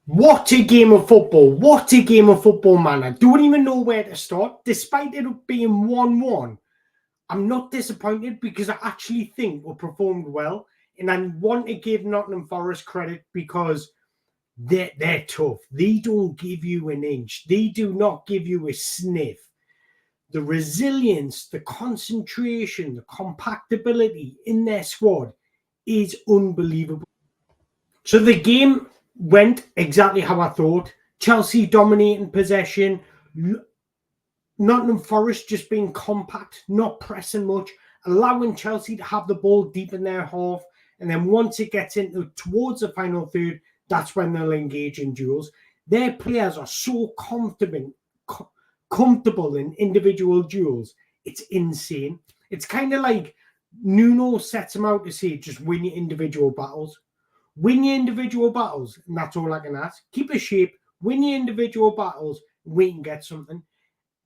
What a game of football. What a game of football, man. I don't even know where to start. Despite it being 1-1, I'm not disappointed because I actually think we performed well. And I want to give Nottingham Forest credit because they're tough. They don't give you an inch. They do not give you a sniff. The resilience, the concentration, the compactability in their squad is unbelievable. So the game went exactly how I thought. Chelsea dominating possession, Nottingham Forest just being compact, not pressing much, allowing Chelsea to have the ball deep in their half. And then once it gets into towards the final third, that's when they'll engage in duels. Their players are so comfortable in individual duels. It's insane. It's kind of like Nuno sets them out to say, just win your individual battles. Win your individual battles, and that's all I can ask. Keep a shape, win your individual battles, we can get something.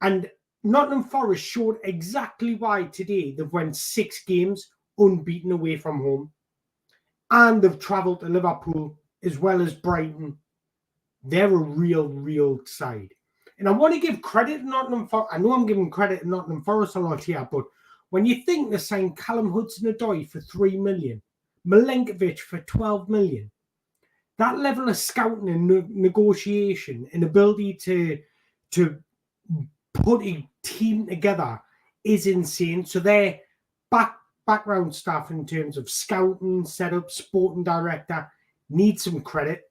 And Nottingham Forest showed exactly why today they've won 6 games unbeaten away from home. And they've travelled to Liverpool as well as Brighton. They're a real side. And I want to give credit to Nottingham Forest. I know I'm giving credit to Nottingham Forest a lot here, but when you think they signed Callum Hudson-Odoi for 3 million, Milenkovic for 12 million, that level of scouting and negotiation and ability to put a team together is insane. So their background staff in terms of scouting, setup, sporting director need some credit.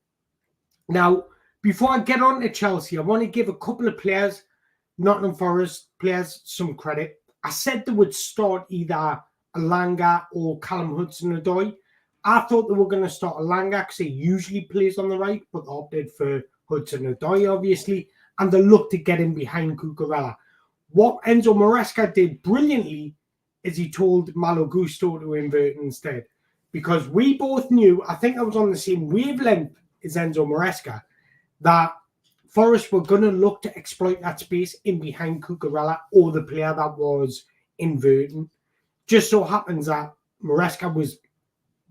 Now, before I get on to Chelsea, I want to give a couple of players, Nottingham Forest players, some credit. I said they would start either Alanga or Callum Hudson-Odoi. I thought they were going to start Alanga because he usually plays on the right, but opted for Hudson-Odoi, obviously, and they looked to get him behind Cucurella. What Enzo Maresca did brilliantly is he told Malo Gusto to invert instead, because we both knew, I think I was on the same wavelength as Enzo Maresca, that Forest were going to look to exploit that space in behind Cucurella or the player that was inverting. Just so happens that Maresca was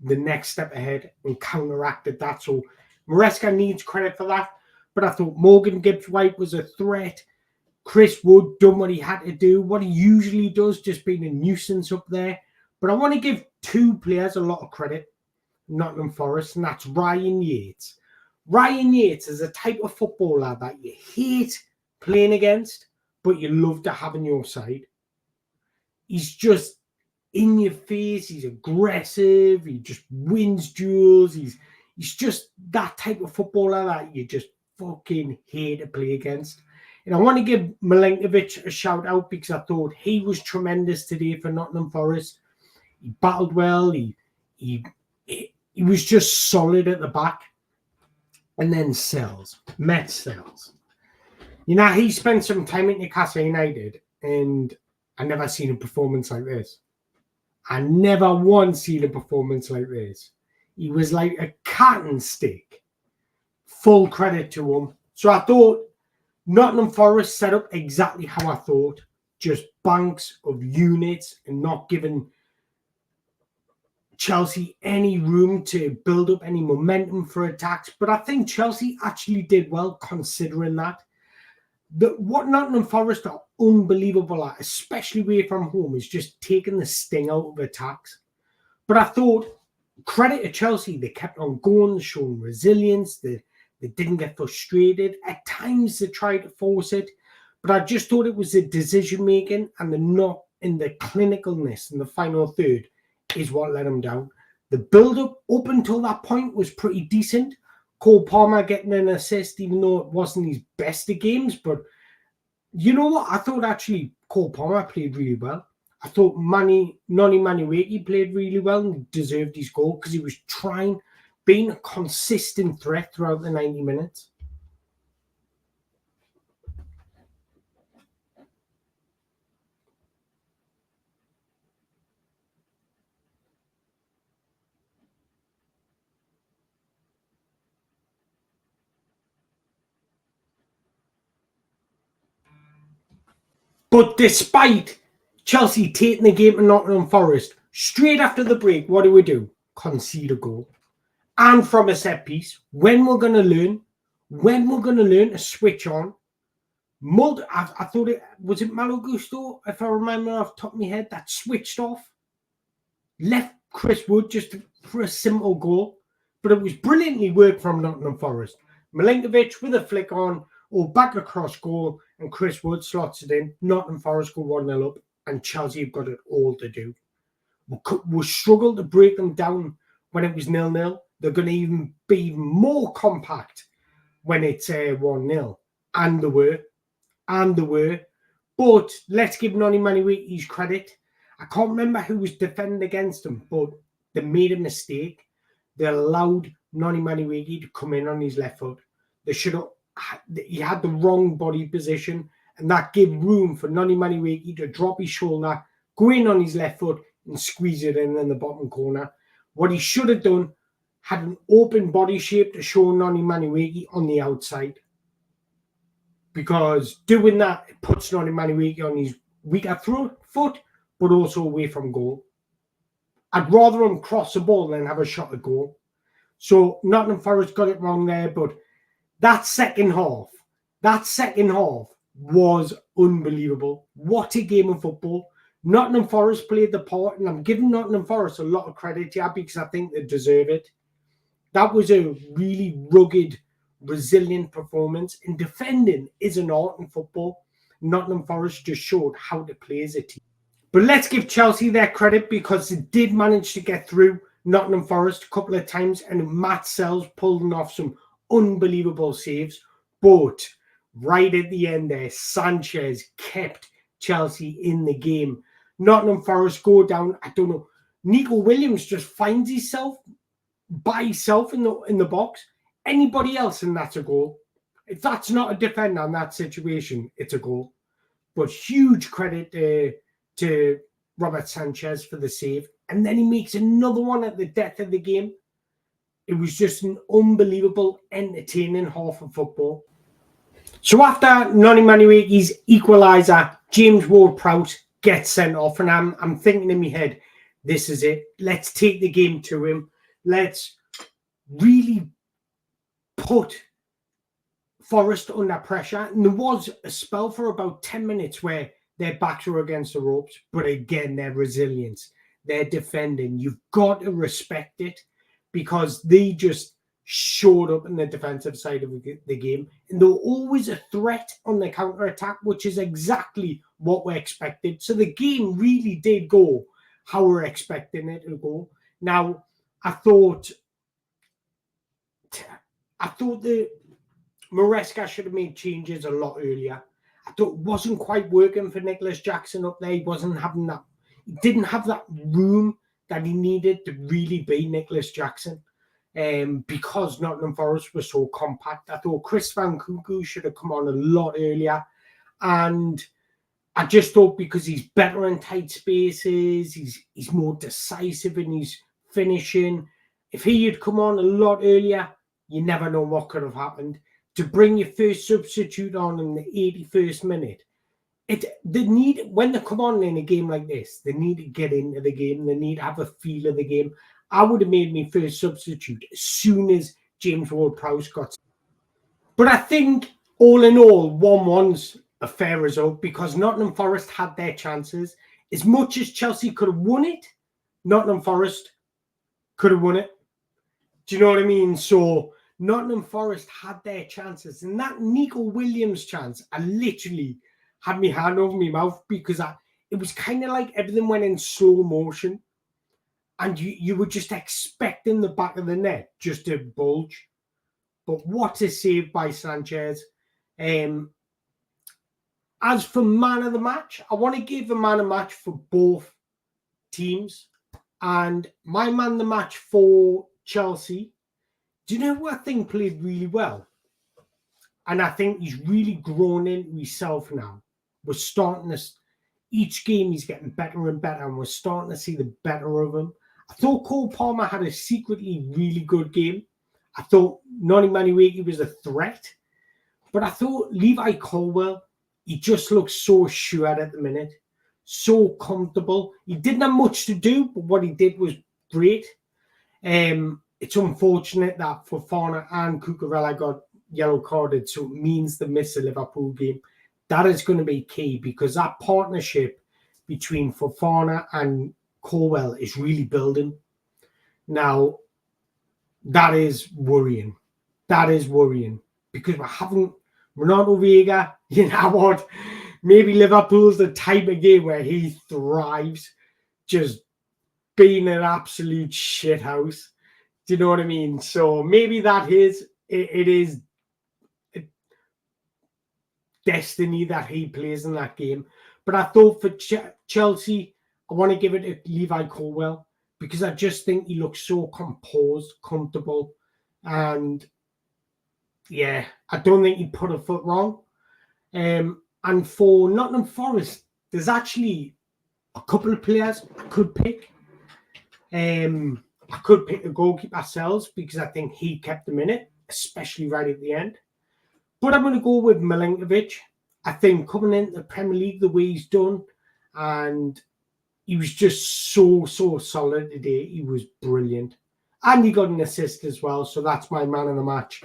the next step ahead and counteracted that. So Maresca needs credit for that. But I thought Morgan Gibbs-White was a threat. Chris Wood done what he had to do, what he usually does, just being a nuisance up there. But I want to give 2 players a lot of credit, Nottingham Forest, and that's Ryan Yates. Ryan Yates is a type of footballer that you hate playing against, but you love to have on your side. He's just in your face. He's aggressive. He just wins duels. He's just that type of footballer that you just fucking hate to play against. And I want to give Milenkovic a shout out because I thought he was tremendous today for Nottingham Forest. He battled well. He was just solid at the back. And then Met Sells. You know, he spent some time at Newcastle United, and I never seen a performance like this. I never once seen a performance like this. He was like a cat and stick. Full credit to him. So I thought Nottingham Forest set up exactly how I thought. Just banks of units and not giving Chelsea any room to build up any momentum for attacks. But I think Chelsea actually did well considering that. What Nottingham Forest are unbelievable at, especially away from home, is just taking the sting out of attacks. But I thought, credit to Chelsea, they kept on going, showing resilience. They didn't get frustrated. At times they tried to force it, but I just thought it was the decision making and the not in the clinicalness in the final third is what let them down. The build up until that point was pretty decent. Cole Palmer getting an assist, even though it wasn't his best of games. But you know what? I thought actually Cole Palmer played really well. I thought Noni Manueki played really well and deserved his goal because he was being a consistent threat throughout the 90 minutes. But despite Chelsea taking the game to Nottingham Forest, straight after the break, what do? Concede a goal. And from a set piece, when we're going to learn, When we're going to learn to switch on, I thought it was Malo Gusto, if I remember off the top of my head, that switched off, left Chris Wood just for a simple goal. But it was brilliantly worked from Nottingham Forest. Milinkovic with a flick on or back across goal, and Chris Wood slots it in. Nottingham Forest go 1-0 up, and Chelsea have got it all to do. We struggled to break them down when it was 0-0. They're going to be even more compact when it's 1-0. And they were. But let's give Noni Maniwiki's credit. I can't remember who was defending against him, but they made a mistake. They allowed Noni Maniwiki to come in on his left foot. He had the wrong body position, and that gave room for Noni Maniwiki to drop his shoulder, go in on his left foot, and squeeze it in the bottom corner. What he should have done, had an open body shape to show Noni Maniwiki on the outside. Because doing that, it puts Noni Maniwiki on his weaker foot, but also away from goal. I'd rather him cross the ball than have a shot at goal. So Nottingham Forest got it wrong there, but that second half was unbelievable. What a game of football. Nottingham Forest played the part, and I'm giving Nottingham Forest a lot of credit here because I think they deserve it. That was a really rugged, resilient performance, and defending is an art in football. Nottingham Forest just showed how to play as a team. But let's give Chelsea their credit because they did manage to get through Nottingham Forest a couple of times, and Matt Sells pulling off some unbelievable saves. But right at the end there, Sanchez kept Chelsea in the game. Nottingham Forest go down. I don't know. Nico Williams just finds himself by himself in the box. Anybody else, and that's a goal. If that's not a defender in that situation, it's a goal. But huge credit to Robert Sanchez for the save. And then he makes another one at the death of the game. It was just an unbelievable, entertaining half of football. So after Noni Maniwiki's equaliser, James Ward-Prowse gets sent off. And I'm thinking in my head, this is it. Let's take the game to him. Let's really put Forest under pressure. And there was a spell for about 10 minutes where their backs were against the ropes. But again, their resilience, their defending, you've got to respect it because they just showed up in the defensive side of the game. And they were always a threat on the counter-attack, which is exactly what we expected. So the game really did go how we're expecting it to go. Now, I thought the Maresca should have made changes a lot earlier. I thought it wasn't quite working for Nicholas Jackson up there. He didn't have that room that he needed to really be Nicholas Jackson. Because Nottingham Forest was so compact. I thought Chris Van Cuckoo should have come on a lot earlier. And I just thought because he's better in tight spaces, he's more decisive in his finishing. If he had come on a lot earlier, you never know what could have happened. To bring your first substitute on in the 81st minute, when they come on in a game like this, they need to get into the game. They need to have a feel of the game. I would have made me first substitute as soon as James Ward-Prowse got. But I think all in all, 1-1's a fair result because Nottingham Forest had their chances. As much as Chelsea could have won it, Nottingham Forest could have won it. Do you know what I mean? So Nottingham Forest had their chances. And that Nico Williams chance, I literally had my hand over my mouth because it was kind of like everything went in slow motion. And you were just expecting the back of the net just to bulge. But what a save by Sanchez. As for man of the match, I want to give the man of the match for both teams. And my man of the match for Chelsea, do you know who I think played really well? And I think he's really grown into himself now. We're starting to, each game he's getting better and better, and we're starting to see the better of him. I thought Cole Palmer had a secretly really good game. I thought Noni Maniwiki was a threat. But I thought Levi Colwell, he just looks so sure at the minute. So comfortable. He didn't have much to do, but what he did was great. It's unfortunate that Fofana and Cucurella got yellow carded, so it means they miss the Liverpool game. That is going to be key because that partnership between Fofana and Colwell is really building. Now, that is worrying. That is worrying because we haven't Renato Vega. You know what? Maybe Liverpool's the type of game where he thrives, just being an absolute shithouse. Do you know what I mean? So maybe that is it is destiny that he plays in that game. But I thought for Chelsea, I want to give it to Levi Colwell because I just think he looks so composed, comfortable, and yeah, I don't think he put a foot wrong. And for Nottingham Forest, there's actually a couple of players I could pick. I could pick the goalkeeper Sells because I think he kept them in it, especially right at the end. But I'm going to go with Milinkovic. I think coming into the Premier League the way he's done, and he was just so solid today. He was brilliant. And he got an assist as well, so that's my man of the match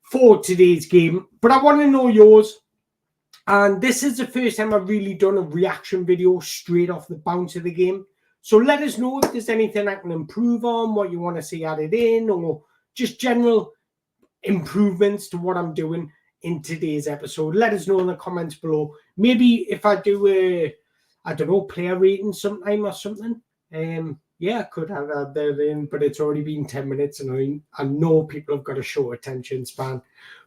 for today's game. But I want to know yours. And this is the first time I've really done a reaction video straight off the bounce of the game. So let us know if there's anything I can improve on, what you want to see added in, or just general improvements to what I'm doing in today's episode. Let us know in the comments below. Maybe if I do a, I don't know, player rating sometime or something. Yeah, I could have that there in, but it's already been 10 minutes and I know people have got a short attention span.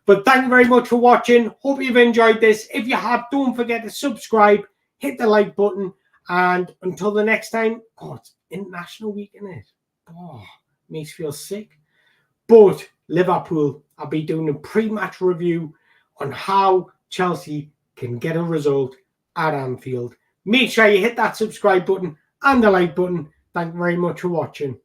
But thank you very much for watching. Hope you've enjoyed this. If you have, don't forget to subscribe, hit the like button, and until the next time, oh, it's International Week, isn't it? Oh, makes me feel sick. But Liverpool, I'll be doing a pre-match review on how Chelsea can get a result at Anfield. Make sure you hit that subscribe button and the like button. Thank you very much for watching.